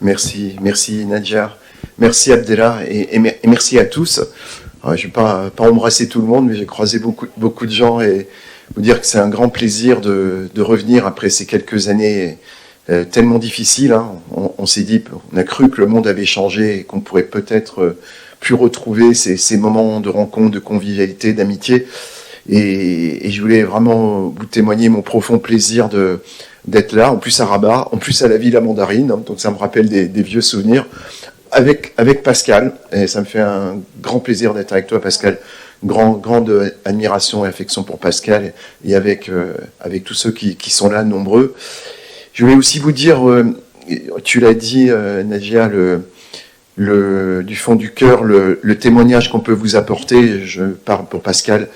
Merci Nadia, merci Abdellah et merci à tous. Alors, je ne vais pas embrasser tout le monde, mais j'ai croisé beaucoup de gens et vous dire que c'est un grand plaisir de revenir après ces quelques années tellement difficiles. Hein. On s'est dit, on a cru que le monde avait changé et qu'on pourrait peut-être plus retrouver ces moments de rencontre, de convivialité, d'amitié. Et je voulais vraiment vous témoigner mon profond plaisir d'être là, en plus à Rabat, en plus à la Villa Mandarine, hein, donc ça me rappelle des vieux souvenirs, avec Pascal, et ça me fait un grand plaisir d'être avec toi Pascal, grande admiration et affection pour Pascal, et avec tous ceux qui sont là, nombreux. Je voulais aussi vous dire, tu l'as dit Nadia, du fond du cœur, le témoignage qu'on peut vous apporter, je parle pour Pascal,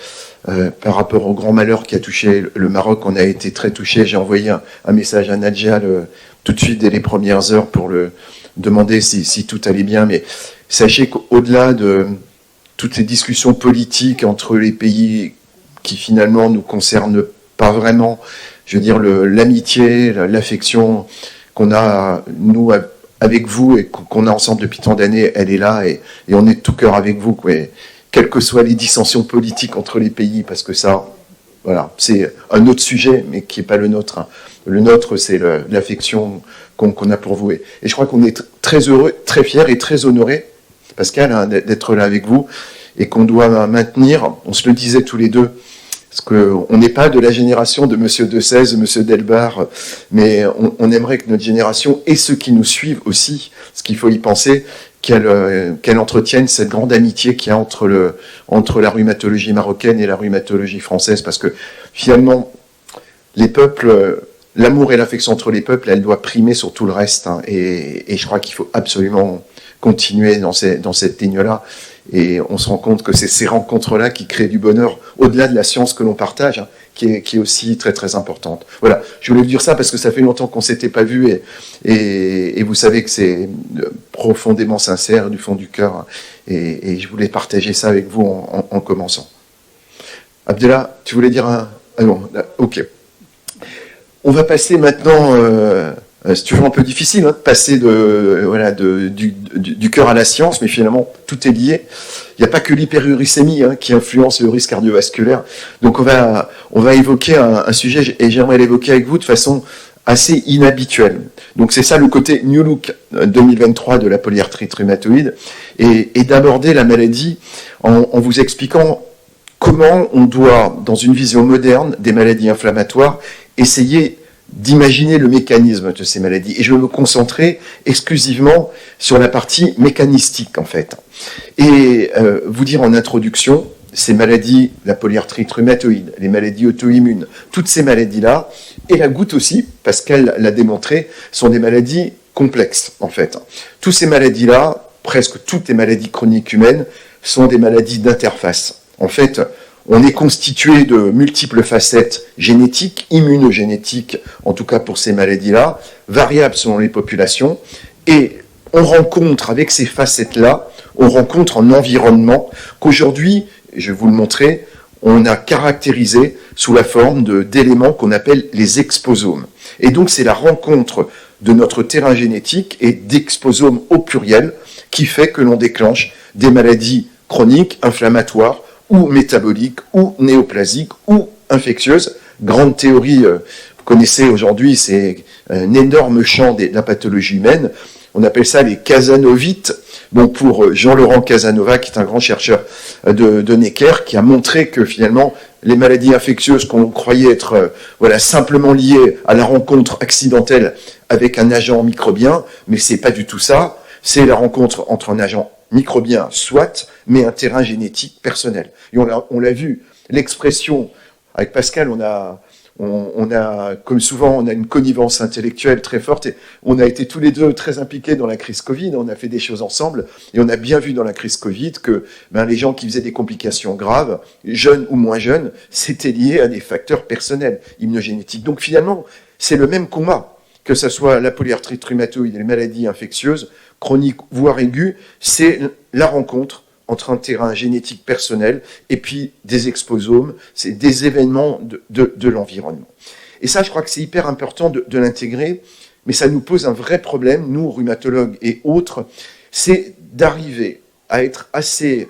par rapport au grand malheur qui a touché le Maroc. On a été très touchés. J'ai envoyé un message à Nadia tout de suite dès les premières heures pour le demander si tout allait bien. Mais sachez qu'au-delà de toutes les discussions politiques entre les pays qui finalement nous concernent pas vraiment, je veux dire l'amitié, l'affection qu'on a, nous, avec vous et qu'on a ensemble depuis tant d'années, elle est là et on est de tout cœur avec vous, quoi. Quelles que soient les dissensions politiques entre les pays, parce que ça, voilà, c'est un autre sujet, mais qui n'est pas le nôtre. Hein. Le nôtre, c'est l'affection qu'on a pour vous. Et je crois qu'on est très heureux, très fiers et très honorés, Pascal, hein, d'être là avec vous, et qu'on doit maintenir, on se le disait tous les deux, parce qu'on n'est pas de la génération de Monsieur De Sèze, Monsieur Delbar, mais on aimerait que notre génération, et ceux qui nous suivent aussi, parce qu'il faut y penser, qu'elle entretienne cette grande amitié qu'il y a entre la rhumatologie marocaine et la rhumatologie française, parce que finalement, les peuples, l'amour et l'affection entre les peuples, elle doit primer sur tout le reste, hein, et je crois qu'il faut absolument continuer dans cette ligne-là, et on se rend compte que c'est ces rencontres-là qui créent du bonheur, au-delà de la science que l'on partage, hein, qui est aussi très très importante. Voilà, je voulais vous dire ça parce que ça fait longtemps qu'on ne s'était pas vu et vous savez que c'est profondément sincère du fond du cœur, hein, et je voulais partager ça avec vous en commençant. Abdellah, tu voulais dire un... Ah non, là, ok. On va passer maintenant... c'est toujours un peu difficile, hein, de passer du cœur à la science, mais finalement, tout est lié. Il n'y a pas que l'hyperuricémie, hein, qui influence le risque cardiovasculaire. Donc on va évoquer un sujet, et j'aimerais l'évoquer avec vous de façon assez inhabituelle. Donc c'est ça le côté New Look 2023 de la polyarthrite rhumatoïde, et d'aborder la maladie en vous expliquant comment on doit, dans une vision moderne des maladies inflammatoires, essayer d'imaginer le mécanisme de ces maladies. Et je vais me concentrer exclusivement sur la partie mécanistique, en fait. Et vous dire en introduction, ces maladies, la polyarthrite rhumatoïde, les maladies auto-immunes, toutes ces maladies-là, et la goutte aussi, parce qu'elle l'a démontré, sont des maladies complexes, en fait. Toutes ces maladies-là, presque toutes les maladies chroniques humaines, sont des maladies d'interface. En fait, on est constitué de multiples facettes génétiques, immunogénétiques, en tout cas pour ces maladies-là, variables selon les populations, et on rencontre avec ces facettes-là, on rencontre un environnement qu'aujourd'hui, je vais vous le montrer, on a caractérisé sous la forme d'éléments qu'on appelle les exposomes. Et donc c'est la rencontre de notre terrain génétique et d'exposomes au pluriel qui fait que l'on déclenche des maladies chroniques, inflammatoires, ou métaboliques, ou néoplasiques, ou infectieuses. Grande théorie, vous connaissez aujourd'hui, c'est un énorme champ de la pathologie humaine. On appelle ça les casanovites. Bon, pour Jean-Laurent Casanova, qui est un grand chercheur de Necker, qui a montré que finalement, les maladies infectieuses qu'on croyait être simplement liées à la rencontre accidentelle avec un agent microbien, mais c'est pas du tout ça. C'est la rencontre entre un agent microbien, soit, mais un terrain génétique personnel. Et on l'a vu, l'expression, avec Pascal, on a, comme souvent, on a une connivence intellectuelle très forte, et on a été tous les deux très impliqués dans la crise Covid, on a fait des choses ensemble, et on a bien vu dans la crise Covid que les gens qui faisaient des complications graves, jeunes ou moins jeunes, c'était lié à des facteurs personnels, immunogénétiques. Donc finalement, c'est le même combat, que ce soit la polyarthrite rhumatoïde et les maladies infectieuses, chroniques voire aiguës, c'est la rencontre entre un terrain génétique personnel et puis des exposomes, c'est des événements de l'environnement. Et ça, je crois que c'est hyper important de l'intégrer, mais ça nous pose un vrai problème, nous, rhumatologues et autres, c'est d'arriver à être assez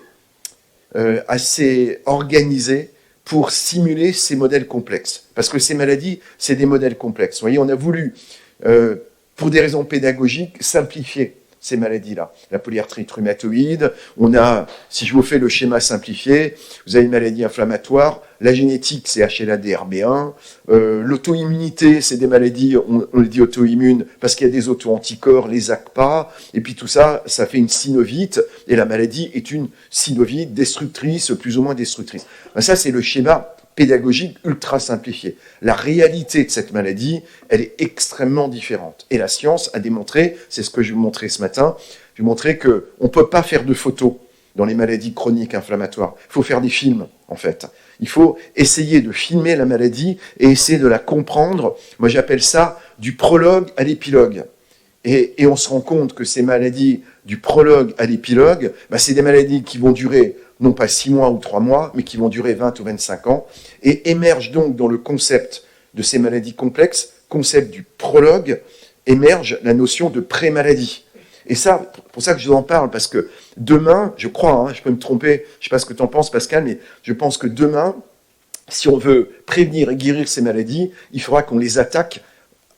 organisés pour simuler ces modèles complexes. Parce que ces maladies, c'est des modèles complexes. Vous voyez, on a voulu, pour des raisons pédagogiques, simplifier ces maladies-là. La polyarthrite rhumatoïde, on a, si je vous fais le schéma simplifié, vous avez une maladie inflammatoire, la génétique, c'est HLA-DRB1, l'auto-immunité, c'est des maladies, on le dit auto-immunes, parce qu'il y a des auto-anticorps, les ACPA, et puis tout ça, ça fait une synovite, et la maladie est une synovite destructrice, plus ou moins destructrice. Ben ça, c'est le schéma pédagogique ultra simplifié. La réalité de cette maladie, elle est extrêmement différente. Et la science a démontré, c'est ce que je vais vous montrer ce matin, je vais vous montrer qu'on ne peut pas faire de photos dans les maladies chroniques inflammatoires. Il faut faire des films, en fait. Il faut essayer de filmer la maladie et essayer de la comprendre. Moi, j'appelle ça du prologue à l'épilogue. Et on se rend compte que ces maladies du prologue à l'épilogue, ben, c'est des maladies qui vont durer non pas 6 mois ou 3 mois, mais qui vont durer 20 ou 25 ans, et émerge donc dans le concept de ces maladies complexes, concept du prologue, émerge la notion de pré-maladie. Et ça, pour ça que je vous en parle, parce que demain, je crois, je peux me tromper, je ne sais pas ce que tu en penses Pascal, mais je pense que demain, si on veut prévenir et guérir ces maladies, il faudra qu'on les attaque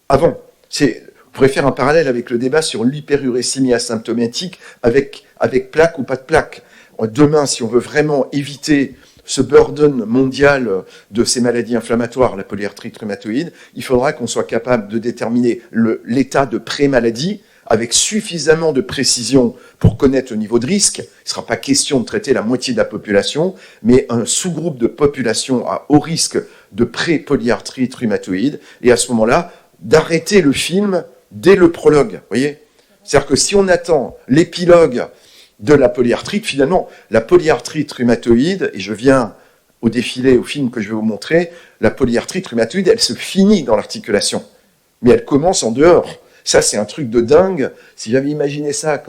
avant. Vous pourrez faire un parallèle avec le débat sur l'hyperurécémie asymptomatique avec plaque ou pas de plaque. Demain, si on veut vraiment éviter ce burden mondial de ces maladies inflammatoires, la polyarthrite rhumatoïde, il faudra qu'on soit capable de déterminer l'état de pré-maladie avec suffisamment de précision pour connaître le niveau de risque. Il ne sera pas question de traiter la moitié de la population, mais un sous-groupe de population à haut risque de pré-polyarthrite rhumatoïde, et à ce moment-là, d'arrêter le film dès le prologue. Vous voyez ? C'est-à-dire que si on attend l'épilogue de la polyarthrite, finalement, la polyarthrite rhumatoïde, et je viens au défilé, au film que je vais vous montrer, la polyarthrite rhumatoïde, elle se finit dans l'articulation, mais elle commence en dehors. Ça, c'est un truc de dingue. Si j'avais imaginé ça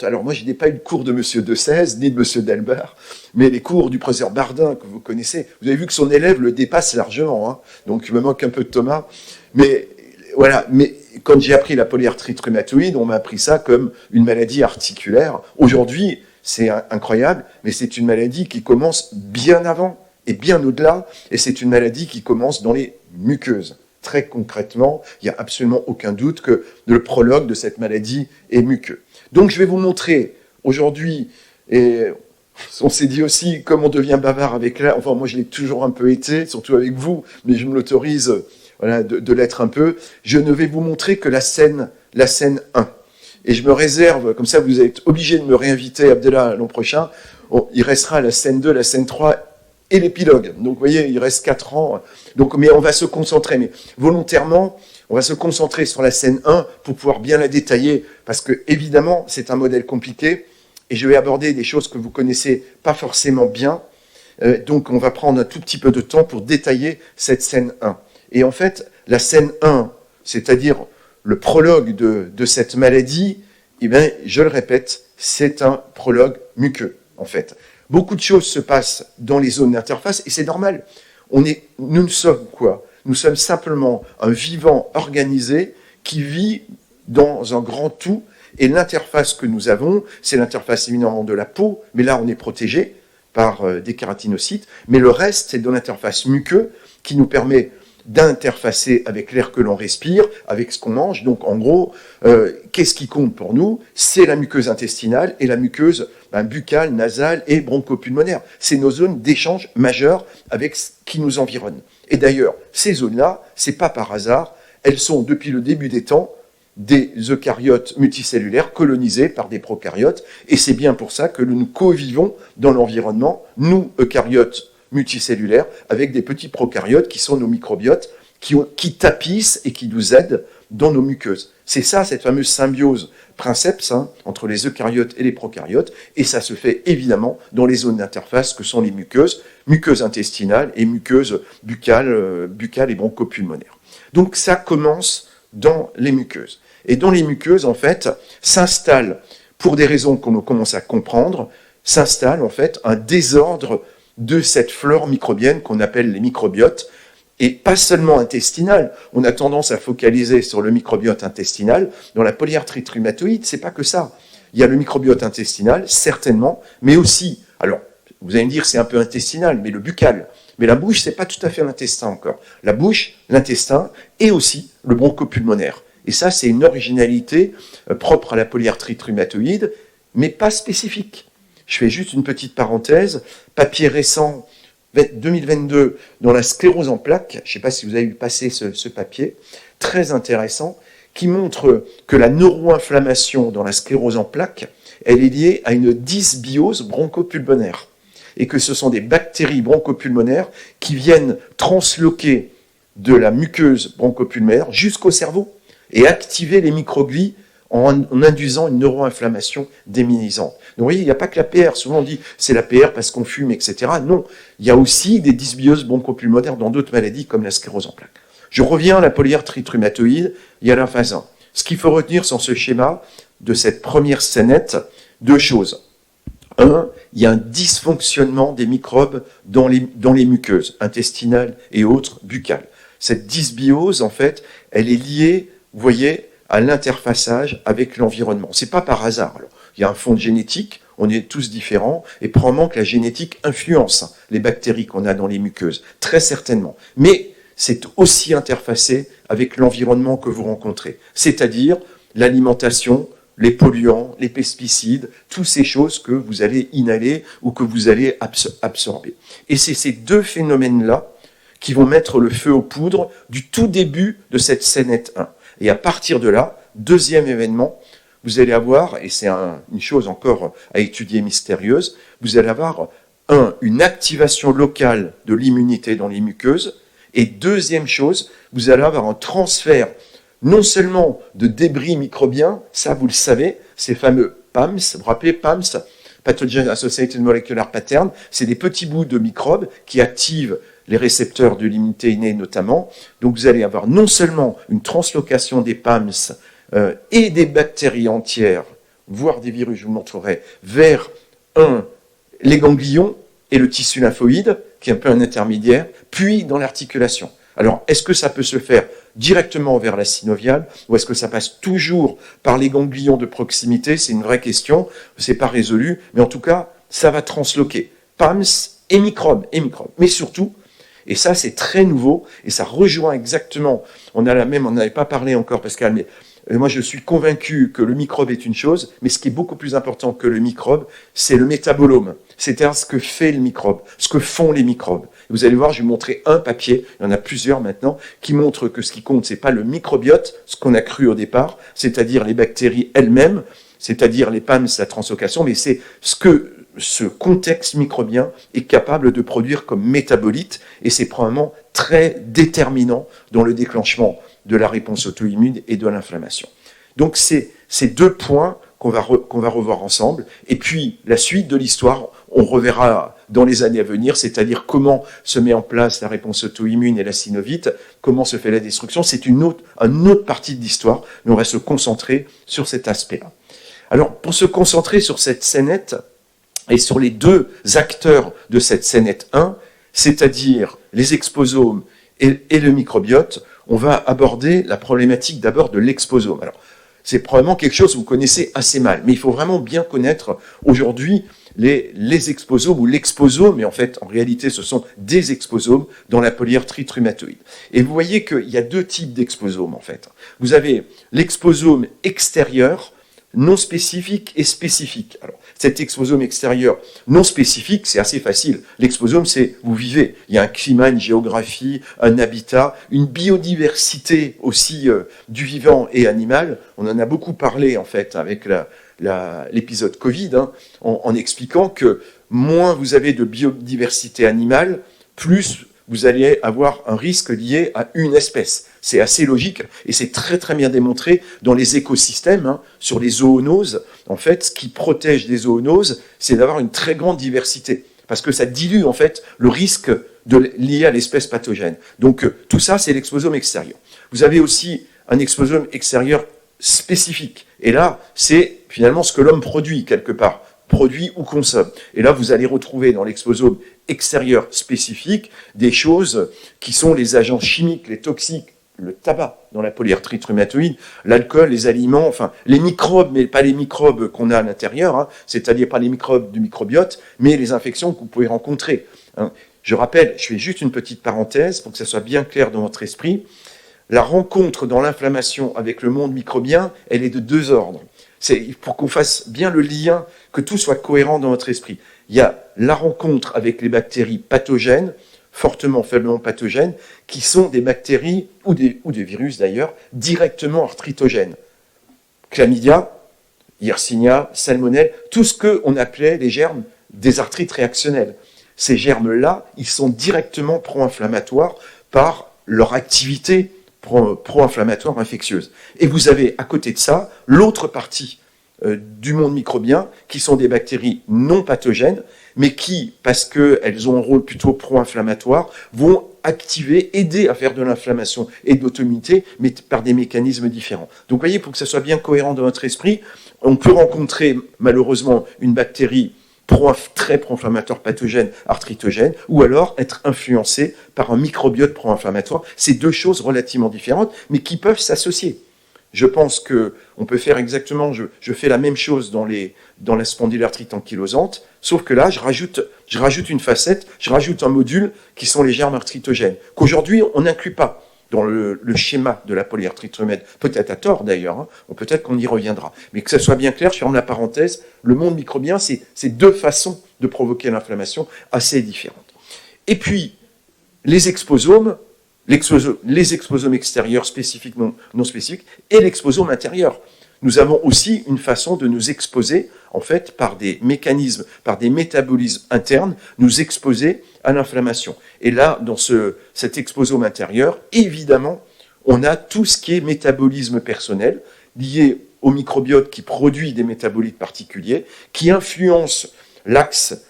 alors moi, je n'ai pas eu le cours de M. De Sèze, ni de M. Delbert, mais les cours du professeur Bardin, que vous connaissez, vous avez vu que son élève le dépasse largement, donc il me manque un peu de Thomas, mais voilà, mais quand j'ai appris la polyarthrite rhumatoïde, on m'a appris ça comme une maladie articulaire. Aujourd'hui, c'est incroyable, mais c'est une maladie qui commence bien avant et bien au-delà, et c'est une maladie qui commence dans les muqueuses. Très concrètement, il n'y a absolument aucun doute que le prologue de cette maladie est muqueux. Donc je vais vous montrer aujourd'hui, et on s'est dit aussi comme on devient bavard avec l'air, enfin moi je l'ai toujours un peu été, surtout avec vous, mais je me l'autorise de l'être un peu. Je ne vais vous montrer que la scène 1. Et je me réserve, comme ça vous êtes obligé de me réinviter, Abdellah, l'an prochain. Il restera la scène 2, la scène 3 et l'épilogue. Donc vous voyez, il reste 4 ans. Donc, mais on va se concentrer, mais volontairement, on va se concentrer sur la scène 1 pour pouvoir bien la détailler, parce que évidemment, c'est un modèle compliqué, et je vais aborder des choses que vous connaissez pas forcément bien. Donc on va prendre un tout petit peu de temps pour détailler cette scène 1. Et en fait, la scène 1, c'est-à-dire le prologue de cette maladie, eh bien, je le répète, c'est un prologue muqueux, en fait. Beaucoup de choses se passent dans les zones d'interface, et c'est normal. Nous ne sommes quoi ? Nous sommes simplement un vivant organisé qui vit dans un grand tout, et l'interface que nous avons, c'est l'interface éminemment de la peau, mais là on est protégé par des kératinocytes, mais le reste, c'est de l'interface muqueuse qui nous permet d'interfacer avec l'air que l'on respire, avec ce qu'on mange. Donc en gros, qu'est-ce qui compte pour nous ? C'est la muqueuse intestinale et la muqueuse buccale, nasale et bronchopulmonaire. C'est nos zones d'échange majeures avec ce qui nous environne. Et d'ailleurs, ces zones-là, c'est pas par hasard, elles sont depuis le début des temps des eucaryotes multicellulaires colonisés par des prokaryotes, et c'est bien pour ça que nous co-vivons dans l'environnement, nous, eucaryotes multicellulaires, avec des petits prokaryotes qui sont nos microbiotes, qui tapissent et qui nous aident dans nos muqueuses. C'est ça, cette fameuse symbiose princeps entre les eucaryotes et les prokaryotes, et ça se fait évidemment dans les zones d'interface que sont les muqueuses intestinales et muqueuses buccales et bronchopulmonaires. Donc ça commence dans les muqueuses. Et dans les muqueuses, en fait, s'installe, pour des raisons qu'on commence à comprendre, s'installe en fait un désordre de cette flore microbienne qu'on appelle les microbiotes, Et pas seulement intestinal, on a tendance à focaliser sur le microbiote intestinal. Dans la polyarthrite rhumatoïde, c'est pas que ça. Il y a le microbiote intestinal, certainement, mais aussi, alors, vous allez me dire c'est un peu intestinal, mais le buccal. Mais la bouche, c'est pas tout à fait l'intestin encore. La bouche, l'intestin, et aussi le bronchopulmonaire. Et ça, c'est une originalité propre à la polyarthrite rhumatoïde, mais pas spécifique. Je fais juste une petite parenthèse. Papier récent, 2022, dans la sclérose en plaques, je ne sais pas si vous avez vu passer ce papier, très intéressant, qui montre que la neuroinflammation dans la sclérose en plaques, elle est liée à une dysbiose bronchopulmonaire. Et que ce sont des bactéries bronchopulmonaires qui viennent transloquer de la muqueuse bronchopulmonaire jusqu'au cerveau et activer les microglies en induisant une neuroinflammation déminisante. Donc vous voyez, il n'y a pas que la PR. Souvent on dit c'est la PR parce qu'on fume, etc. Non, il y a aussi des dysbioses bronchopulmonaires dans d'autres maladies comme la sclérose en plaques. Je reviens à la polyarthrite rhumatoïde, il y a la phase 1. Ce qu'il faut retenir sur ce schéma de cette première scénette, deux choses. Un, il y a un dysfonctionnement des microbes dans les muqueuses intestinales et autres buccales. Cette dysbiose, en fait, elle est liée, vous voyez, à l'interfaçage avec l'environnement. C'est pas par hasard. Alors, il y a un fond de génétique, on est tous différents, et probablement que la génétique influence les bactéries qu'on a dans les muqueuses, très certainement. Mais c'est aussi interfacé avec l'environnement que vous rencontrez, c'est-à-dire l'alimentation, les polluants, les pesticides, toutes ces choses que vous allez inhaler ou que vous allez absorber. Et c'est ces deux phénomènes-là qui vont mettre le feu aux poudres du tout début de cette scénette 1. Et à partir de là, deuxième événement, vous allez avoir, et c'est une chose encore à étudier mystérieuse, vous allez avoir, une activation locale de l'immunité dans les muqueuses, et deuxième chose, vous allez avoir un transfert non seulement de débris microbiens, ça vous le savez, ces fameux PAMS, vous vous rappelez PAMS, Pathogen Associated Molecular Pattern, c'est des petits bouts de microbes qui activent les récepteurs de l'immunité innée notamment. Donc vous allez avoir non seulement une translocation des PAMS et des bactéries entières, voire des virus, je vous montrerai, vers les ganglions et le tissu lymphoïde, qui est un peu un intermédiaire, puis dans l'articulation. Alors, est-ce que ça peut se faire directement vers la synoviale, ou est-ce que ça passe toujours par les ganglions de proximité? C'est une vraie question, c'est pas résolu, mais en tout cas, ça va transloquer PAMS et microbes, mais surtout, et ça c'est très nouveau, et ça rejoint exactement, on n'avait pas parlé encore, Pascal, mais moi je suis convaincu que le microbe est une chose, mais ce qui est beaucoup plus important que le microbe, c'est le métabolome, c'est-à-dire ce que fait le microbe, ce que font les microbes. Vous allez voir, je vais vous montrer un papier, il y en a plusieurs maintenant, qui montre que ce qui compte, c'est pas le microbiote, ce qu'on a cru au départ, c'est-à-dire les bactéries elles-mêmes, c'est-à-dire les PAMS, la translocation, mais c'est ce que ce contexte microbien est capable de produire comme métabolite, et c'est probablement très déterminant dans le déclenchement de la réponse auto-immune et de l'inflammation. Donc c'est ces deux points qu'on va revoir ensemble, et puis la suite de l'histoire, on reverra dans les années à venir, c'est-à-dire comment se met en place la réponse auto-immune et la synovite, comment se fait la destruction, c'est une autre partie de l'histoire, mais on va se concentrer sur cet aspect-là. Alors, pour se concentrer sur cette scénette, et sur les deux acteurs de cette scénette 1, c'est-à-dire les exposomes et le microbiote, on va aborder la problématique d'abord de l'exposome. Alors, c'est probablement quelque chose que vous connaissez assez mal, mais il faut vraiment bien connaître aujourd'hui les exposomes ou l'exposome, mais en fait, en réalité, ce sont des exposomes dans la polyarthrite rhumatoïde. Et vous voyez qu'il y a deux types d'exposomes, en fait. Vous avez l'exposome extérieur, non spécifique et spécifique. Alors, cet exposome extérieur non spécifique, c'est assez facile. L'exposome, c'est vous vivez. Il y a un climat, une géographie, un habitat, une biodiversité aussi du vivant et animal. On en a beaucoup parlé, en fait, avec l'épisode Covid, en expliquant que moins vous avez de biodiversité animale, plus vous allez avoir un risque lié à une espèce. C'est assez logique et c'est très très bien démontré dans les écosystèmes, sur les zoonoses. En fait, ce qui protège des zoonoses, c'est d'avoir une très grande diversité parce que ça dilue en fait le risque lié à l'espèce pathogène. Donc tout ça, c'est l'exposome extérieur. Vous avez aussi un exposome extérieur spécifique. Et là, c'est finalement ce que l'homme produit quelque part produit ou consomme. Et là, vous allez retrouver dans l'exposome extérieur spécifique des choses qui sont les agents chimiques, les toxiques, le tabac dans la polyarthrite rhumatoïde, l'alcool, les aliments, enfin les microbes, mais pas les microbes qu'on a à l'intérieur, hein, c'est-à-dire pas les microbes du microbiote, mais les infections que vous pouvez rencontrer. Hein. Je rappelle, je fais juste une petite parenthèse pour que ça soit bien clair dans votre esprit. La rencontre dans l'inflammation avec le monde microbien, elle est de deux ordres. C'est pour qu'on fasse bien le lien, que tout soit cohérent dans votre esprit. Il y a la rencontre avec les bactéries pathogènes, fortement, faiblement pathogènes, qui sont des bactéries, ou des virus d'ailleurs, directement arthritogènes. Chlamydia, Yersinia, Salmonelle, tout ce qu'on appelait les germes des arthrites réactionnelles. Ces germes-là, ils sont directement pro-inflammatoires par leur activité pro-inflammatoire infectieuse. Et vous avez à côté de ça l'autre partie du monde microbien qui sont des bactéries non pathogènes, mais qui, parce qu'elles ont un rôle plutôt pro-inflammatoire, vont activer, aider à faire de l'inflammation et de l'auto-immunité, mais par des mécanismes différents. Donc vous voyez, pour que ça soit bien cohérent dans votre esprit, on peut rencontrer malheureusement une bactérie très pro-inflammatoire pathogène, arthritogène, ou alors être influencé par un microbiote pro-inflammatoire. C'est deux choses relativement différentes, mais qui peuvent s'associer. Je pense qu'on peut faire exactement, je fais la même chose dans la spondylarthrite ankylosante, sauf que là, je rajoute une facette, je rajoute un module qui sont les germes arthritogènes, qu'aujourd'hui, on n'inclut pas dans le schéma de la polyarthrite rhumatoïde, peut-être à tort d'ailleurs, hein, ou peut-être qu'on y reviendra. Mais que ça soit bien clair, je ferme la parenthèse, le monde microbien, c'est deux façons de provoquer l'inflammation assez différentes. Et puis, les exposomes extérieurs spécifiques, non spécifiques, et l'exposome intérieur. Nous avons aussi une façon de nous exposer, en fait, par des mécanismes, par des métabolismes internes, nous exposer à l'inflammation. Et là, dans cet exposome intérieur, évidemment, on a tout ce qui est métabolisme personnel, lié au microbiote qui produit des métabolites particuliers, qui influence l'axe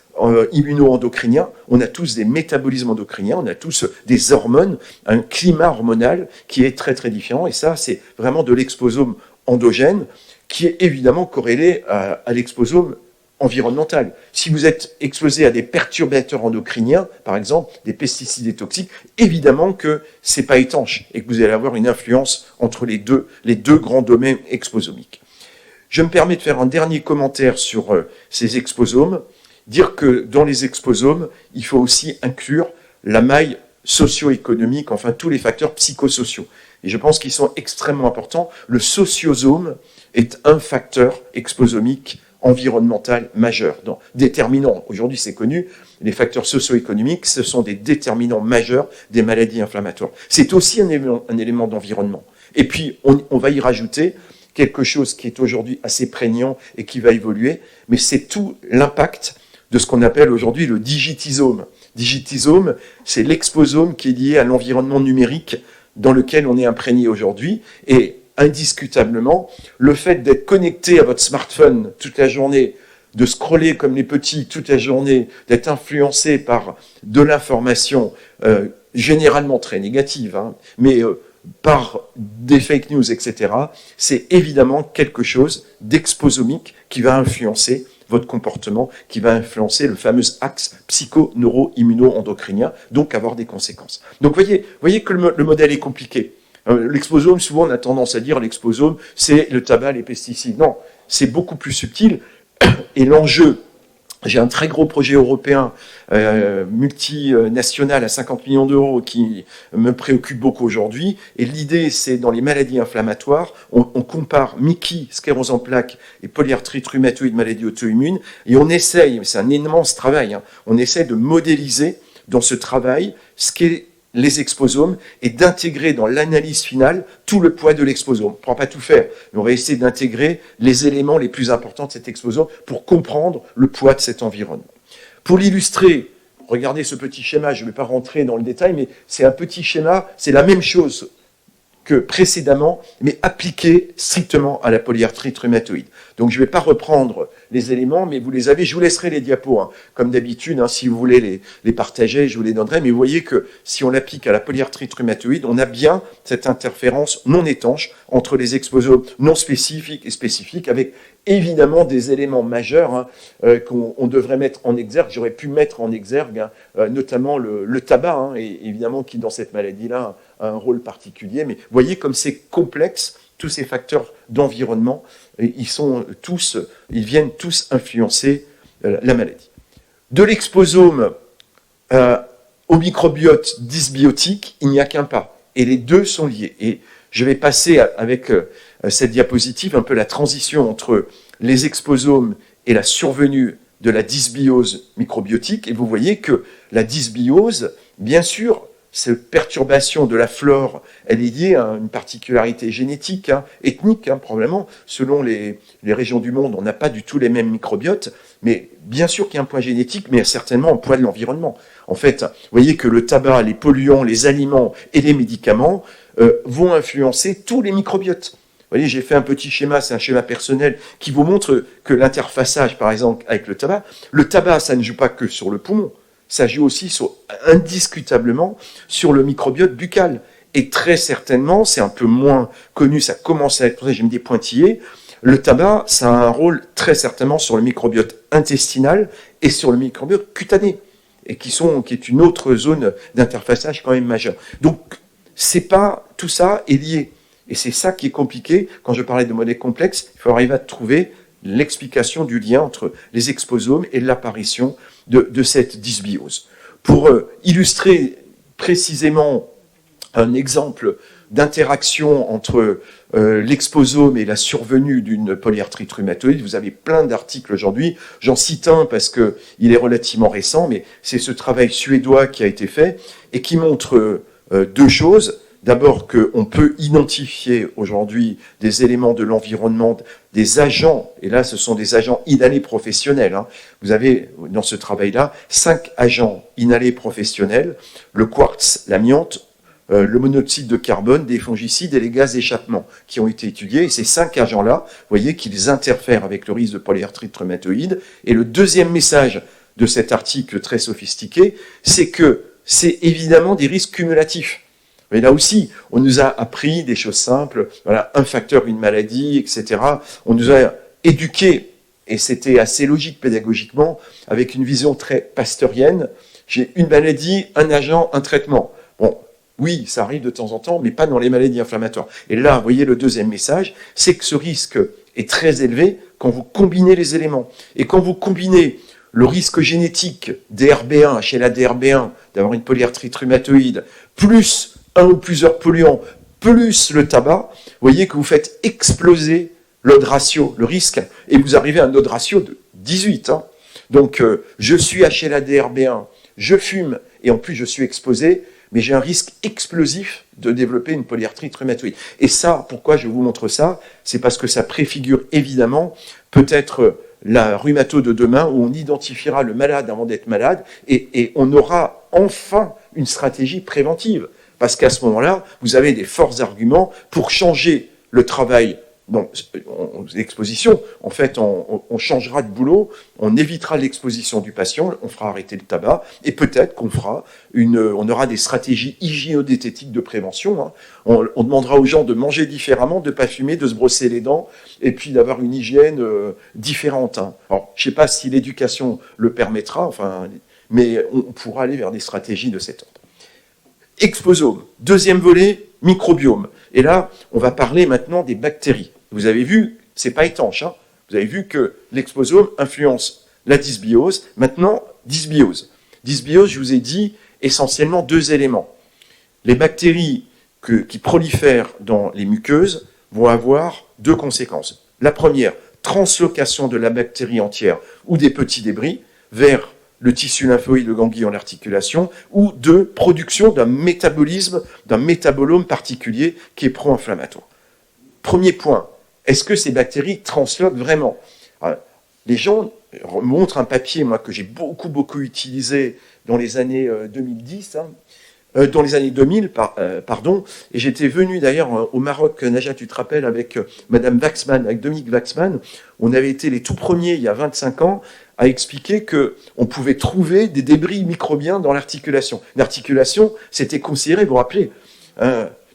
immuno-endocrinien. On a tous des métabolismes endocriniens, on a tous des hormones, un climat hormonal qui est très très différent, et ça, c'est vraiment de l'exposome endogène, qui est évidemment corrélé à l'exposome environnemental. Si vous êtes exposé à des perturbateurs endocriniens, par exemple, des pesticides et toxiques, évidemment que c'est pas étanche et que vous allez avoir une influence entre les deux grands domaines exposomiques. Je me permets de faire un dernier commentaire sur ces exposomes, dire que dans les exposomes, il faut aussi inclure la maille socio-économique, enfin tous les facteurs psychosociaux. Et je pense qu'ils sont extrêmement importants. Le sociosome est un facteur exposomique environnemental majeur, déterminant. Aujourd'hui, c'est connu, les facteurs socio-économiques, ce sont des déterminants majeurs des maladies inflammatoires. C'est aussi un élément d'environnement. Et puis, on va y rajouter quelque chose qui est aujourd'hui assez prégnant et qui va évoluer, mais c'est tout l'impact de ce qu'on appelle aujourd'hui le digitisome. Digitisome, c'est l'exposome qui est lié à l'environnement numérique dans lequel on est imprégné aujourd'hui, et indiscutablement, le fait d'être connecté à votre smartphone toute la journée, de scroller comme les petits toute la journée, d'être influencé par de l'information généralement très négative, hein, mais par des fake news, etc., c'est évidemment quelque chose d'exposomique qui va influencer votre comportement, qui va influencer le fameux axe psycho-neuro-immuno-endocrinien, donc avoir des conséquences. Donc voyez que le modèle est compliqué. L'exposome, souvent on a tendance à dire l'exposome, c'est le tabac, les pesticides. Non, c'est beaucoup plus subtil. Et l'enjeu, j'ai un très gros projet européen multinational à 50 millions d'euros qui me préoccupe beaucoup aujourd'hui. Et l'idée, c'est dans les maladies inflammatoires, on compare Mickey, sclérose en plaques et polyarthrite rhumatoïde, maladie auto-immune, et on essaye, c'est un immense travail, hein, on essaie de modéliser dans ce travail ce qu'est les exposomes et d'intégrer dans l'analyse finale tout le poids de l'exposome. On ne pourra pas tout faire, mais on va essayer d'intégrer les éléments les plus importants de cet exposome pour comprendre le poids de cet environnement. Pour l'illustrer, regardez ce petit schéma, je ne vais pas rentrer dans le détail, mais c'est un petit schéma, c'est la même chose que précédemment, mais appliquées strictement à la polyarthrite rhumatoïde. Donc je ne vais pas reprendre les éléments, mais vous les avez, je vous laisserai les diapos, hein, comme d'habitude, hein, si vous voulez les partager, je vous les donnerai, mais vous voyez que si on l'applique à la polyarthrite rhumatoïde, on a bien cette interférence non étanche entre les exposomes non spécifiques et spécifiques, avec évidemment des éléments majeurs hein, qu'on devrait mettre en exergue, j'aurais pu mettre en exergue, hein, notamment le tabac, hein, et évidemment qui dans cette maladie-là a un rôle particulier, mais vous voyez comme c'est complexe, tous ces facteurs d'environnement, ils viennent tous influencer la maladie. De l'exposome au microbiote dysbiotique, il n'y a qu'un pas, et les deux sont liés. Et je vais passer avec cette diapositive un peu la transition entre les exposomes et la survenue de la dysbiose microbiotique, et vous voyez que la dysbiose, bien sûr, cette perturbation de la flore, elle est liée à une particularité génétique, hein, ethnique, hein, probablement. Selon les régions du monde, on n'a pas du tout les mêmes microbiotes, mais bien sûr qu'il y a un point génétique, mais certainement un point de l'environnement. En fait, vous voyez que le tabac, les polluants, les aliments et les médicaments vont influencer tous les microbiotes. Vous voyez, j'ai fait un petit schéma, c'est un schéma personnel, qui vous montre que l'interfaçage, par exemple, avec le tabac, ça ne joue pas que sur le poumon, ça joue aussi indiscutablement sur le microbiote buccal. Et très certainement, c'est un peu moins connu, ça commence à être, pour ça j'ai mis des pointillés, le tabac, ça a un rôle très certainement sur le microbiote intestinal et sur le microbiote cutané, et qui est une autre zone d'interfaçage quand même majeure. Donc, tout ça est lié. Et c'est ça qui est compliqué. Quand je parlais de modèles complexes, il faut arriver à trouver l'explication du lien entre les exposomes et l'apparition de cette dysbiose. Pour illustrer précisément un exemple d'interaction entre l'exposome et la survenue d'une polyarthrite rhumatoïde, vous avez plein d'articles aujourd'hui. J'en cite un parce qu'il est relativement récent, mais c'est ce travail suédois qui a été fait et qui montre deux choses. D'abord qu'on peut identifier aujourd'hui des éléments de l'environnement, des agents, et là ce sont des agents inhalés professionnels. Hein. Vous avez dans ce travail-là 5 agents inhalés professionnels, le quartz, l'amiante, le monoxyde de carbone, des fongicides et les gaz d'échappement qui ont été étudiés. Et ces 5 agents-là, vous voyez qu'ils interfèrent avec le risque de polyarthrite rhumatoïde. Et le deuxième message de cet article très sophistiqué, c'est que c'est évidemment des risques cumulatifs. Mais là aussi, on nous a appris des choses simples, voilà, un facteur, une maladie, etc. On nous a éduqués, et c'était assez logique pédagogiquement, avec une vision très pasteurienne. J'ai une maladie, un agent, un traitement. Bon, oui, ça arrive de temps en temps, mais pas dans les maladies inflammatoires. Et là, vous voyez, le deuxième message, c'est que ce risque est très élevé quand vous combinez les éléments. Et quand vous combinez le risque génétique DRB1, chez la DRB1, d'avoir une polyarthrite rhumatoïde, plus un ou plusieurs polluants, plus le tabac, vous voyez que vous faites exploser l'odd ratio, le risque, et vous arrivez à un odd ratio de 18. Hein. Donc, je suis HLA-DRB1, je fume, et en plus je suis exposé, mais j'ai un risque explosif de développer une polyarthrite rhumatoïde. Et ça, pourquoi je vous montre ça? C'est parce que ça préfigure évidemment peut-être la rhumato de demain, où on identifiera le malade avant d'être malade, et on aura enfin une stratégie préventive. Parce qu'à ce moment-là, vous avez des forts arguments pour changer le travail l'exposition. En fait, on changera de boulot, on évitera l'exposition du patient, on fera arrêter le tabac, et peut-être qu'on on aura des stratégies hygiéno-diététiques de prévention. Hein. On demandera aux gens de manger différemment, de ne pas fumer, de se brosser les dents, et puis d'avoir une hygiène différente. Hein. Alors, je ne sais pas si l'éducation le permettra, mais on pourra aller vers des stratégies de cet ordre. Exposome. Deuxième volet, microbiome. Et là, on va parler maintenant des bactéries. Vous avez vu, c'est pas étanche. Hein. Vous avez vu que l'exposome influence la dysbiose. Maintenant, dysbiose. Dysbiose, je vous ai dit, essentiellement 2 éléments. Les bactéries qui prolifèrent dans les muqueuses vont avoir 2 conséquences. La première, translocation de la bactérie entière ou des petits débris vers le tissu lymphoïde, le ganglion, l'articulation, ou de production d'un métabolisme, d'un métabolome particulier qui est pro-inflammatoire. Premier point, est-ce que ces bactéries transloquent vraiment? Les gens montrent un papier, moi, que j'ai beaucoup utilisé dans les années 2010, dans les années 2000, pardon, et j'étais venu d'ailleurs au Maroc, Najat, tu te rappelles, avec Madame Waxman, avec Dominique Waxman, on avait été les tout premiers, il y a 25 ans, à expliquer qu'on pouvait trouver des débris microbiens dans l'articulation. L'articulation, c'était considéré, vous vous rappelez,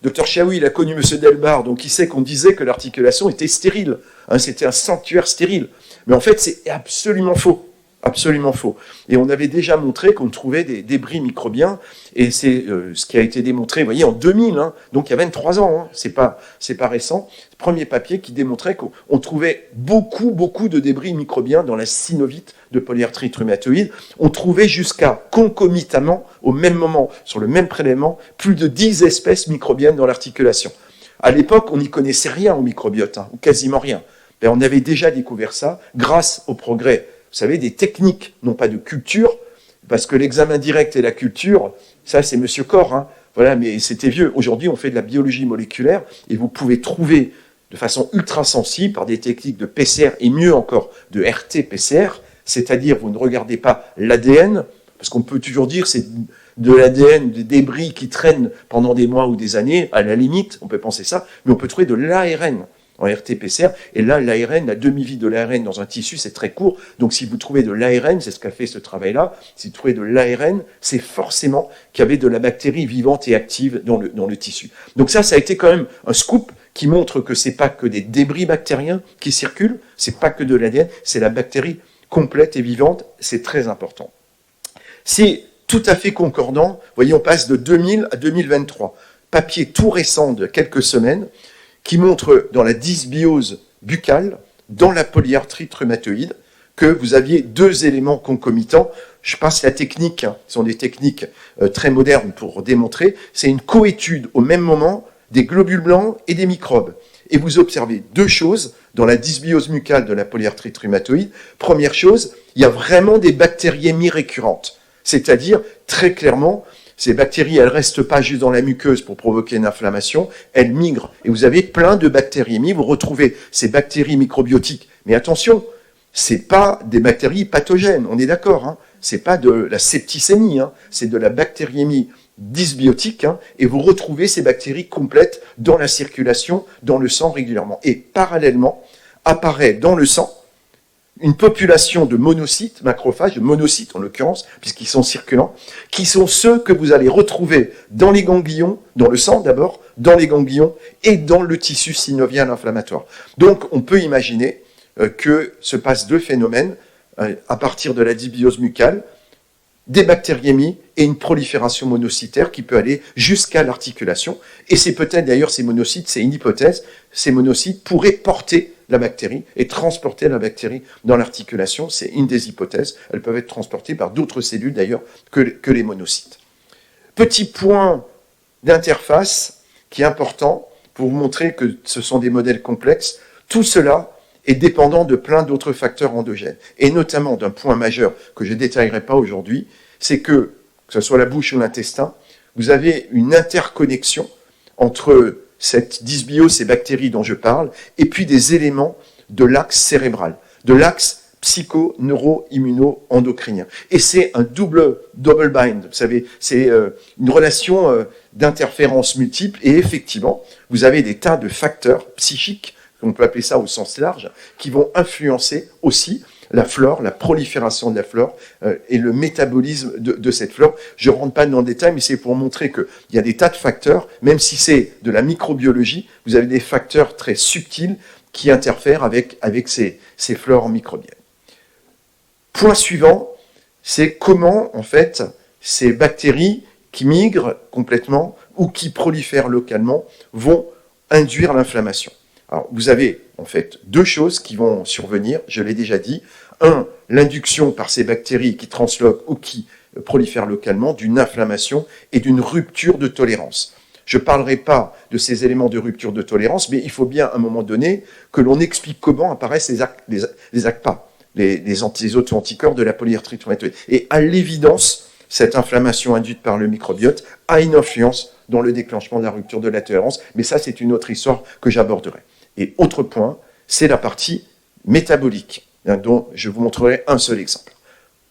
Dr Chiaoui, il a connu M. Delbar, donc il sait qu'on disait que l'articulation était stérile, c'était un sanctuaire stérile. Mais en fait, c'est absolument faux. Absolument faux. Et on avait déjà montré qu'on trouvait des débris microbiens, et c'est ce qui a été démontré, vous voyez, en 2000, donc il y a 23 ans, c'est pas récent, premier papier qui démontrait qu'on trouvait beaucoup de débris microbiens dans la synovite de polyarthrite rhumatoïde. On trouvait jusqu'à concomitamment, au même moment, sur le même prélèvement, plus de 10 espèces microbiennes dans l'articulation. À l'époque, on n'y connaissait rien au microbiote, ou quasiment rien. Mais on avait déjà découvert ça grâce au progrès, vous savez, des techniques, non pas de culture, parce que l'examen direct et la culture, ça c'est Monsieur Corr, voilà, mais c'était vieux. Aujourd'hui, on fait de la biologie moléculaire, et vous pouvez trouver de façon ultra sensible, par des techniques de PCR, et mieux encore, de RT-PCR, c'est-à-dire vous ne regardez pas l'ADN, parce qu'on peut toujours dire c'est de l'ADN, des débris qui traînent pendant des mois ou des années, à la limite, on peut penser ça, mais on peut trouver de l'ARN en RT-PCR, et là, l'ARN, la demi-vie de l'ARN dans un tissu, c'est très court, donc si vous trouvez de l'ARN, c'est ce qu'a fait ce travail-là, si vous trouvez de l'ARN, c'est forcément qu'il y avait de la bactérie vivante et active dans le tissu. Donc ça a été quand même un scoop qui montre que c'est pas que des débris bactériens qui circulent, c'est pas que de l'ADN, c'est la bactérie complète et vivante, c'est très important. C'est tout à fait concordant, vous voyez, on passe de 2000 à 2023, papier tout récent de quelques semaines, qui montre dans la dysbiose buccale, dans la polyarthrite rhumatoïde, que vous aviez deux éléments concomitants. Je passe la technique, ce sont des techniques très modernes pour démontrer, c'est une coétude au même moment des globules blancs et des microbes. Et vous observez deux choses dans la dysbiose buccale de la polyarthrite rhumatoïde. Première chose, il y a vraiment des bactériémies récurrentes, c'est-à-dire très clairement, ces bactéries, elles ne restent pas juste dans la muqueuse pour provoquer une inflammation, elles migrent. Et vous avez plein de bactériémies, vous retrouvez ces bactéries microbiotiques. Mais attention, ce n'est pas des bactéries pathogènes, on est d'accord, ce n'est pas de la septicémie, c'est de la bactériémie dysbiotique, et vous retrouvez ces bactéries complètes dans la circulation, dans le sang régulièrement. Et parallèlement, apparaît dans le sang une population de monocytes, macrophages, de monocytes en l'occurrence, puisqu'ils sont circulants, qui sont ceux que vous allez retrouver dans les ganglions, dans le sang d'abord, dans les ganglions et dans le tissu synovial inflammatoire. Donc on peut imaginer que se passent deux phénomènes à partir de la dysbiose buccale, des bactériémies et une prolifération monocytaire qui peut aller jusqu'à l'articulation. Et c'est peut-être d'ailleurs ces monocytes, c'est une hypothèse, ces monocytes pourraient porter la bactérie et transporter la bactérie dans l'articulation. C'est une des hypothèses. Elles peuvent être transportées par d'autres cellules d'ailleurs que les monocytes. Petit point d'interface qui est important pour vous montrer que ce sont des modèles complexes. Tout cela est dépendant de plein d'autres facteurs endogènes. Et notamment d'un point majeur que je ne détaillerai pas aujourd'hui, c'est que ce soit la bouche ou l'intestin, vous avez une interconnexion entre cette dysbiose, ces bactéries dont je parle, et puis des éléments de l'axe cérébral, de l'axe psycho-neuro-immuno-endocrinien. Et c'est un double bind, vous savez, c'est une relation d'interférence multiple, et effectivement, vous avez des tas de facteurs psychiques, on peut appeler ça au sens large, qui vont influencer aussi la flore, la prolifération de la flore et le métabolisme de cette flore. Je ne rentre pas dans le détail, mais c'est pour montrer qu'il y a des tas de facteurs, même si c'est de la microbiologie, vous avez des facteurs très subtils qui interfèrent avec ces flores microbiennes. Point suivant, c'est comment, en fait, ces bactéries qui migrent complètement ou qui prolifèrent localement vont induire l'inflammation. Alors, vous avez en fait deux choses qui vont survenir, je l'ai déjà dit. Un, l'induction par ces bactéries qui transloquent ou qui prolifèrent localement d'une inflammation et d'une rupture de tolérance. Je ne parlerai pas de ces éléments de rupture de tolérance, mais il faut bien à un moment donné que l'on explique comment apparaissent les ACPA, les auto-anticorps de la polyarthrite rhumatoïde. Et à l'évidence, cette inflammation induite par le microbiote a une influence dans le déclenchement de la rupture de la tolérance, mais ça c'est une autre histoire que j'aborderai. Et autre point, c'est la partie métabolique, dont je vous montrerai un seul exemple.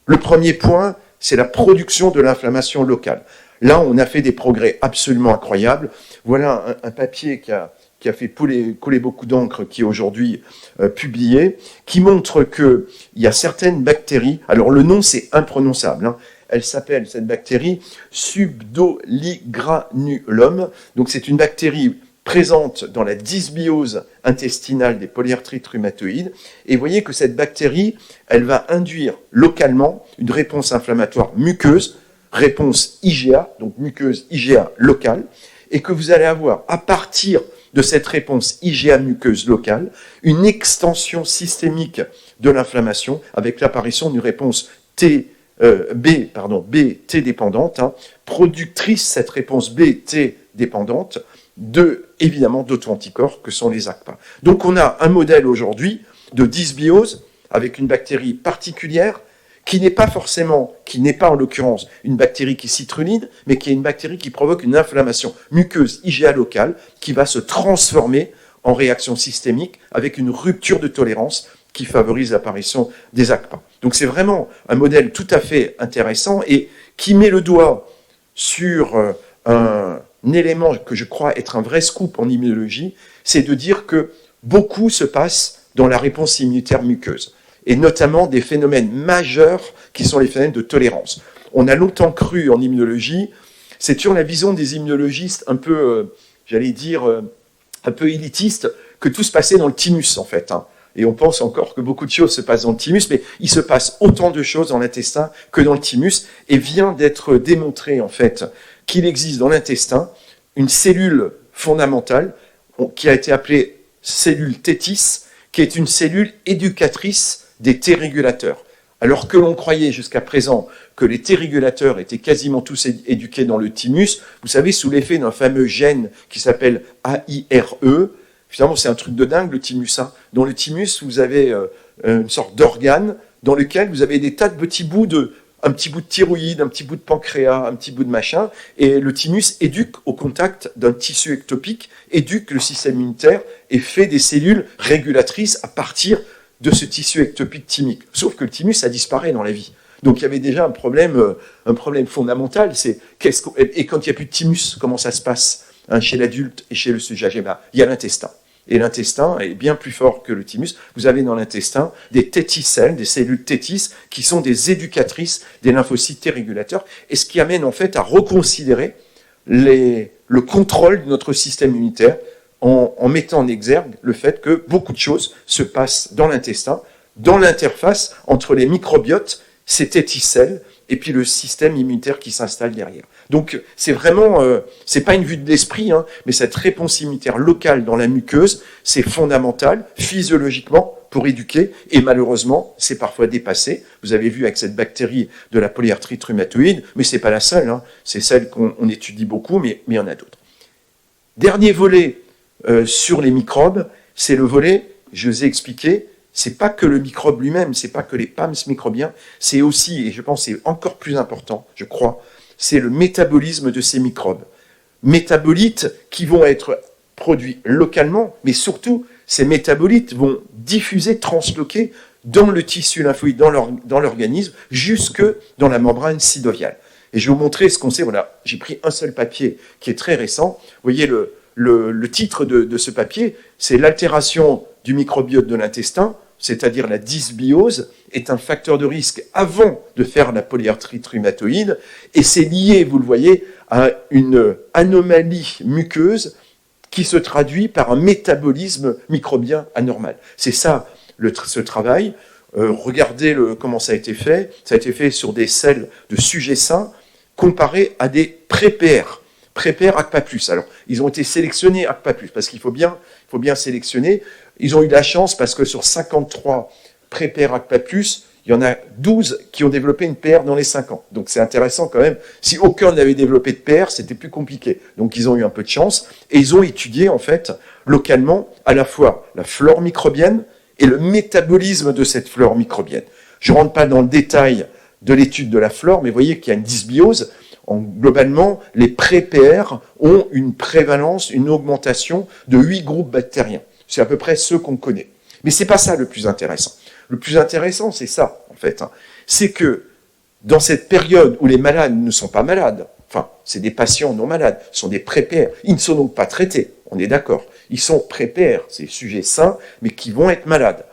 Le premier point, c'est la production de l'inflammation locale. Là, on a fait des progrès absolument incroyables. Voilà un papier qui a fait couler beaucoup d'encre, qui est aujourd'hui publié, qui montre qu'il y a certaines bactéries, alors le nom c'est imprononçable, hein, elle s'appelle, cette bactérie, Subdoligranulum, donc c'est une bactérie présente dans la dysbiose intestinale des polyarthrites rhumatoïdes, et vous voyez que cette bactérie, elle va induire localement une réponse inflammatoire muqueuse, réponse IgA, donc muqueuse IgA locale, et que vous allez avoir, à partir de cette réponse IgA muqueuse locale, une extension systémique de l'inflammation avec l'apparition d'une réponse B T dépendante, hein, productrice, cette réponse B T dépendante, évidemment d'auto-anticorps que sont les ACPA. Donc on a un modèle aujourd'hui de dysbiose avec une bactérie particulière qui n'est pas en l'occurrence une bactérie qui est citrulline, mais qui est une bactérie qui provoque une inflammation muqueuse IgA locale qui va se transformer en réaction systémique avec une rupture de tolérance qui favorise l'apparition des ACPA. Donc c'est vraiment un modèle tout à fait intéressant et qui met le doigt sur un élément que je crois être un vrai scoop en immunologie, c'est de dire que beaucoup se passe dans la réponse immunitaire muqueuse, et notamment des phénomènes majeurs qui sont les phénomènes de tolérance. On a longtemps cru en immunologie, c'est toujours la vision des immunologistes un peu, un peu élitiste, que tout se passait dans le thymus en fait, hein. Et on pense encore que beaucoup de choses se passent dans le thymus, mais il se passe autant de choses dans l'intestin que dans le thymus, et vient d'être démontré en fait qu'il existe dans l'intestin une cellule fondamentale qui a été appelée cellule Tétis, qui est une cellule éducatrice des T régulateurs. Alors que l'on croyait jusqu'à présent que les T régulateurs étaient quasiment tous éduqués dans le thymus, vous savez, sous l'effet d'un fameux gène qui s'appelle AIRE, finalement c'est un truc de dingue le thymus, hein. Dans le thymus, vous avez une sorte d'organe dans lequel vous avez des tas de petits bouts un petit bout de thyroïde, un petit bout de pancréas, un petit bout de machin, et le thymus éduque au contact d'un tissu ectopique, éduque le système immunitaire et fait des cellules régulatrices à partir de ce tissu ectopique thymique. Sauf que le thymus, ça disparaît dans la vie. Donc il y avait déjà un problème fondamental, et quand il n'y a plus de thymus, comment ça se passe, hein, chez l'adulte et chez le sujet âgé? Il y a l'intestin. Et l'intestin est bien plus fort que le thymus. Vous avez dans l'intestin des téticelles, des cellules tétis, qui sont des éducatrices des lymphocytes T régulateurs, et ce qui amène en fait à reconsidérer le contrôle de notre système immunitaire en mettant en exergue le fait que beaucoup de choses se passent dans l'intestin, dans l'interface entre les microbiotes, ces téticelles, et puis le système immunitaire qui s'installe derrière. Donc c'est vraiment, c'est pas une vue de l'esprit, hein, mais cette réponse immunitaire locale dans la muqueuse, c'est fondamental, physiologiquement, pour éduquer, et malheureusement, c'est parfois dépassé. Vous avez vu avec cette bactérie de la polyarthrite rhumatoïde, mais c'est pas la seule, hein, c'est celle qu'on étudie beaucoup, mais il y en a d'autres. Dernier volet sur les microbes, c'est le volet, je vous ai expliqué, c'est pas que le microbe lui-même, c'est pas que les PAMS microbiens, c'est aussi, et je pense que c'est encore plus important, je crois, c'est le métabolisme de ces microbes. Métabolites qui vont être produits localement, mais surtout, ces métabolites vont diffuser, transloquer dans le tissu lymphoïde, dans l'organisme, jusque dans la membrane synoviale. Et je vais vous montrer ce qu'on sait. Voilà, j'ai pris un seul papier qui est très récent. Vous voyez le titre de ce papier, c'est l'altération du microbiote de l'intestin, c'est-à-dire la dysbiose, est un facteur de risque avant de faire la polyarthrite rhumatoïde, et c'est lié, vous le voyez, à une anomalie muqueuse qui se traduit par un métabolisme microbien anormal. C'est ça ce travail. Regardez comment ça a été fait. Ça a été fait sur des selles de sujets sains comparés à des pré-PR. Pré-PR ACPA+. Alors, ils ont été sélectionnés ACPA+, parce qu'il faut bien sélectionner. Ils ont eu de la chance parce que sur 53 pré-PR ACPA+, il y en a 12 qui ont développé une PR dans les 5 ans. Donc c'est intéressant quand même. Si aucun n'avait développé de PR, c'était plus compliqué. Donc ils ont eu un peu de chance. Et ils ont étudié, en fait, localement, à la fois la flore microbienne et le métabolisme de cette flore microbienne. Je ne rentre pas dans le détail de l'étude de la flore, mais vous voyez qu'il y a une dysbiose. Globalement, les pré-PR ont une prévalence, une augmentation de 8 groupes bactériens. C'est à peu près ceux qu'on connaît. Mais c'est pas ça le plus intéressant. Le plus intéressant, c'est ça, en fait. C'est que dans cette période où les malades ne sont pas malades, enfin, c'est des patients non malades, ce sont des pré-PR. Ils ne sont donc pas traités, on est d'accord. Ils sont pré-PR, c'est des sujets sains, mais qui vont être malades.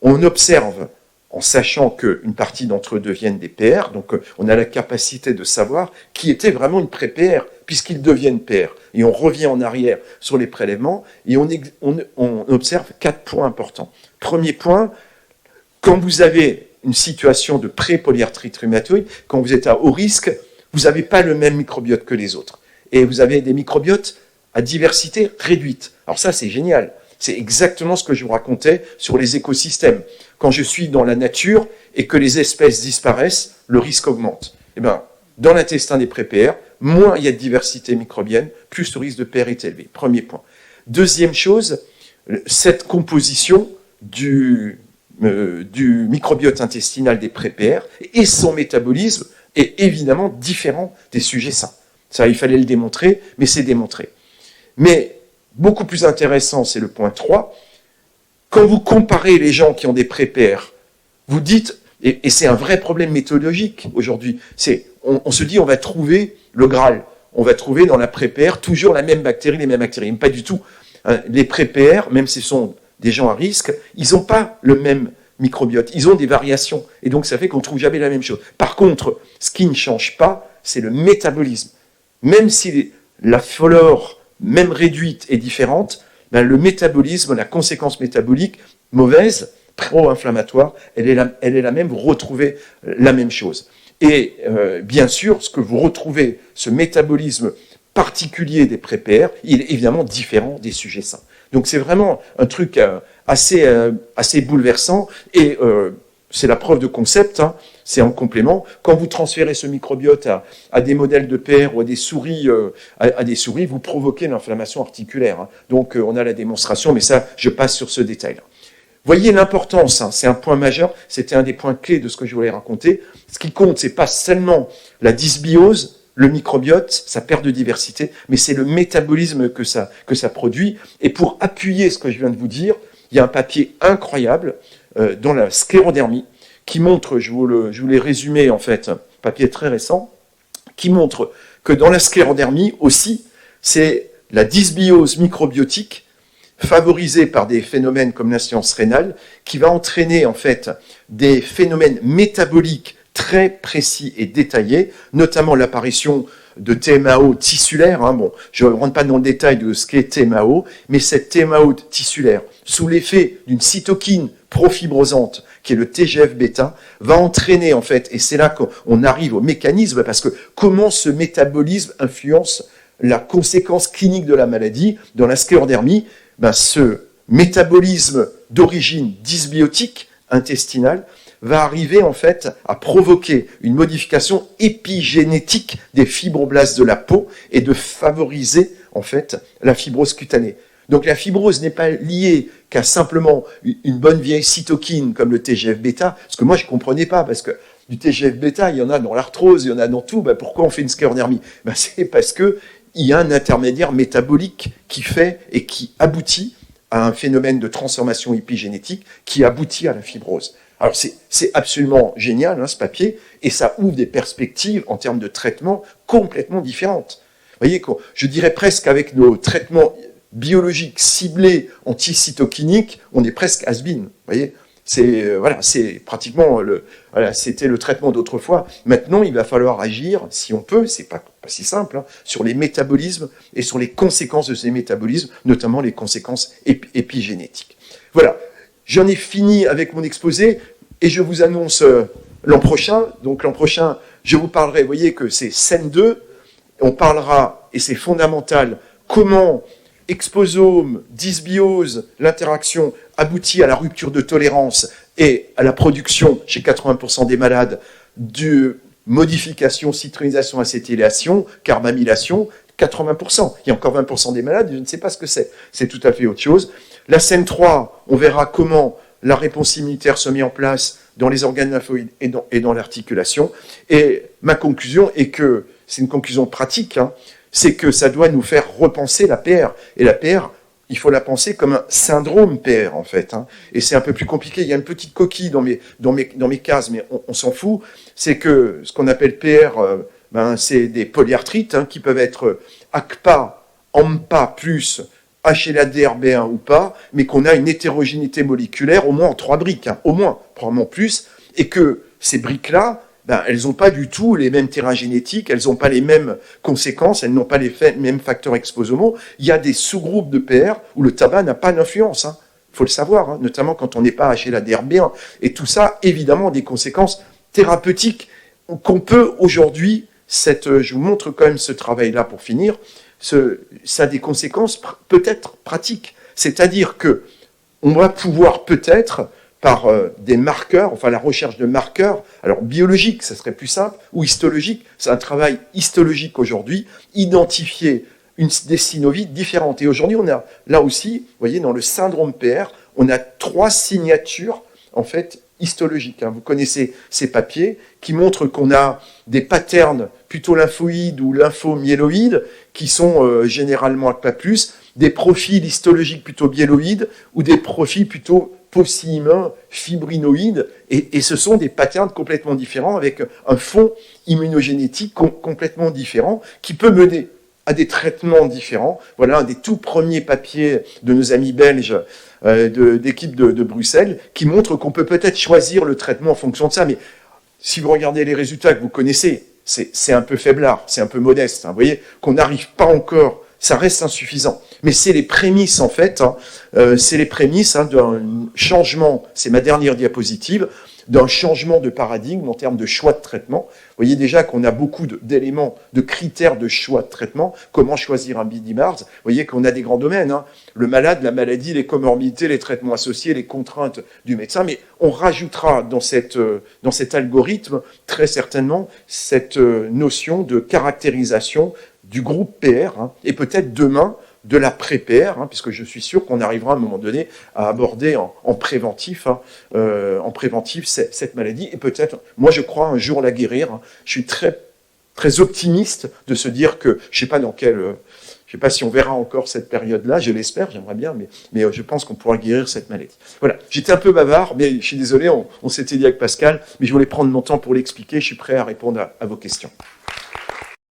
On observe, en sachant qu'une partie d'entre eux deviennent des PR, donc on a la capacité de savoir qui était vraiment une pré-PR, puisqu'ils deviennent PR. Et on revient en arrière sur les prélèvements, et on observe 4 points importants. Premier point, quand vous avez une situation de pré-polyarthrite rhumatoïde, quand vous êtes à haut risque, vous n'avez pas le même microbiote que les autres. Et vous avez des microbiotes à diversité réduite. Alors ça, c'est génial. C'est exactement ce que je vous racontais sur les écosystèmes. Quand je suis dans la nature et que les espèces disparaissent, le risque augmente. Eh bien, dans l'intestin des pré-PR, moins il y a de diversité microbienne, plus le risque de PR est élevé. Premier point. Deuxième chose, cette composition du microbiote intestinal des pré-PR et son métabolisme est évidemment différent des sujets sains. Ça, il fallait le démontrer, mais c'est démontré. Mais beaucoup plus intéressant, c'est le point 3. Quand vous comparez les gens qui ont des pré-PR, vous dites, et c'est un vrai problème méthodologique aujourd'hui, on se dit on va trouver le Graal, on va trouver dans la pré-PR toujours la même bactérie, les mêmes bactéries. Mais pas du tout. Les pré-PR, même si ce sont des gens à risque, ils n'ont pas le même microbiote, ils ont des variations. Et donc ça fait qu'on ne trouve jamais la même chose. Par contre, ce qui ne change pas, c'est le métabolisme. Même si la flore, même réduite, est différente, ben le métabolisme, la conséquence métabolique mauvaise, pro-inflammatoire, elle est la même, vous retrouvez la même chose. Et bien sûr, ce que vous retrouvez, ce métabolisme particulier des pré-PR, il est évidemment différent des sujets sains. Donc c'est vraiment un truc assez bouleversant, et c'est la preuve de concept, hein, c'est en complément. Quand vous transférez ce microbiote à des modèles de PR ou à des souris, vous provoquez l'inflammation articulaire. Hein. Donc on a la démonstration, mais ça, je passe sur ce détail-là. Voyez l'importance, hein, c'est un point majeur, c'était un des points clés de ce que je voulais raconter. Ce qui compte, c'est pas seulement la dysbiose, le microbiote, sa perte de diversité, mais c'est le métabolisme que ça produit. Et pour appuyer ce que je viens de vous dire, il y a un papier incroyable dans la sclérodermie qui montre, je vous l'ai résumé en fait, un papier très récent, qui montre que dans la sclérodermie aussi, c'est la dysbiose microbiotique favorisée par des phénomènes comme l'insuffisance rénale, qui va entraîner en fait des phénomènes métaboliques très précis et détaillés, notamment l'apparition de TMAO tissulaire. Hein. Bon, je ne rentre pas dans le détail de ce qu'est TMAO, mais cette TMAO tissulaire, sous l'effet d'une cytokine profibrosante, qui est le TGF-bêta, va entraîner en fait, et c'est là qu'on arrive au mécanisme, parce que comment ce métabolisme influence la conséquence clinique de la maladie. Dans la sclérodermie, ben, ce métabolisme d'origine dysbiotique intestinale va arriver en fait à provoquer une modification épigénétique des fibroblastes de la peau et de favoriser en fait la fibrose cutanée. Donc la fibrose n'est pas liée qu'à simplement une bonne vieille cytokine comme le TGF-bêta, ce que moi je ne comprenais pas, parce que du TGF-bêta, il y en a dans l'arthrose, il y en a dans tout, ben pourquoi on fait une sclérodermie? Ben c'est parce qu'il y a un intermédiaire métabolique qui fait et qui aboutit à un phénomène de transformation épigénétique qui aboutit à la fibrose. Alors c'est absolument génial, hein, ce papier, et ça ouvre des perspectives en termes de traitement complètement différentes. Vous voyez, je dirais presque avec nos traitements biologiques ciblés anticytokiniques, on est presque has-been. Vous voyez, c'est pratiquement c'était le traitement d'autrefois. Maintenant, il va falloir agir, si on peut, c'est pas si simple, hein, sur les métabolismes et sur les conséquences de ces métabolismes, notamment les conséquences épigénétiques. Voilà. J'en ai fini avec mon exposé et je vous annonce l'an prochain. Donc l'an prochain, je vous parlerai, vous voyez que c'est scène 2, on parlera, et c'est fondamental, comment exposome, dysbiose, l'interaction aboutit à la rupture de tolérance et à la production, chez 80% des malades, de modification, citronisation, acétylation, carbamylation, 80%. Il y a encore 20% des malades, je ne sais pas ce que c'est. C'est tout à fait autre chose. La scène 3, on verra comment la réponse immunitaire se met en place dans les organes lymphoïdes et dans l'articulation. Et ma conclusion est que, c'est une conclusion pratique, hein, c'est que ça doit nous faire repenser la PR. Et la PR, il faut la penser comme un syndrome PR, en fait. Hein. Et c'est un peu plus compliqué. Il y a une petite coquille dans mes cases, mais on s'en fout. C'est que ce qu'on appelle PR c'est des polyarthrites qui peuvent être ACPA, AMPA+, HLA-DRB1 ou pas, mais qu'on a une hétérogénéité moléculaire au moins en 3 briques, au moins, probablement plus, et que ces briques-là, elles n'ont pas du tout les mêmes terrains génétiques, elles n'ont pas les mêmes conséquences, elles n'ont pas les mêmes facteurs exposomaux. Il y a des sous-groupes de PR où le tabac n'a pas d'influence. Il faut le savoir, notamment quand on n'est pas HLA-DRB1. Et tout ça, évidemment, a des conséquences thérapeutiques qu'on peut aujourd'hui, je vous montre quand même ce travail-là pour finir, ça a des conséquences peut-être pratiques. C'est-à-dire que on va pouvoir peut-être, par des marqueurs, enfin la recherche de marqueurs, alors biologiques, ça serait plus simple, ou histologiques, c'est un travail histologique aujourd'hui, identifier des synovies différentes. Et aujourd'hui, on a, là aussi, vous voyez, dans le syndrome PR, on a 3 signatures, en fait, histologiques. Vous connaissez ces papiers qui montrent qu'on a des patterns plutôt lymphoïdes ou lymphomyéloïdes qui sont généralement ACPA+, des profils histologiques plutôt biéloïdes ou des profils plutôt polyhumains, fibrinoïdes, et ce sont des patterns complètement différents avec un fond immunogénétique complètement différent qui peut mener à des traitements différents. Voilà un des tout premiers papiers de nos amis belges d'équipe de Bruxelles qui montre qu'on peut peut-être choisir le traitement en fonction de ça. Mais si vous regardez les résultats que vous connaissez, c'est un peu faiblard, c'est un peu modeste. Vous voyez qu'on n'arrive pas encore, ça reste insuffisant. Mais c'est les prémices, en fait, c'est les prémices d'un changement, c'est ma dernière diapositive, d'un changement de paradigme en termes de choix de traitement. Vous voyez déjà qu'on a beaucoup d'éléments, de critères de choix de traitement. Comment choisir un BD-MARS? Vous voyez qu'on a des grands domaines. Le malade, la maladie, les comorbidités, les traitements associés, les contraintes du médecin. Mais on rajoutera dans cet algorithme, très certainement, cette notion de caractérisation du groupe PR. Et peut-être demain, de la pré-PR, puisque je suis sûr qu'on arrivera à un moment donné à aborder en préventif cette maladie, et peut-être, moi je crois un jour la guérir. Je suis très, très optimiste de se dire que, je ne sais pas si on verra encore cette période-là, je l'espère, j'aimerais bien, mais je pense qu'on pourra guérir cette maladie. Voilà, j'étais un peu bavard, mais je suis désolé, on s'était dit avec Pascal, mais je voulais prendre mon temps pour l'expliquer, je suis prêt à répondre à vos questions.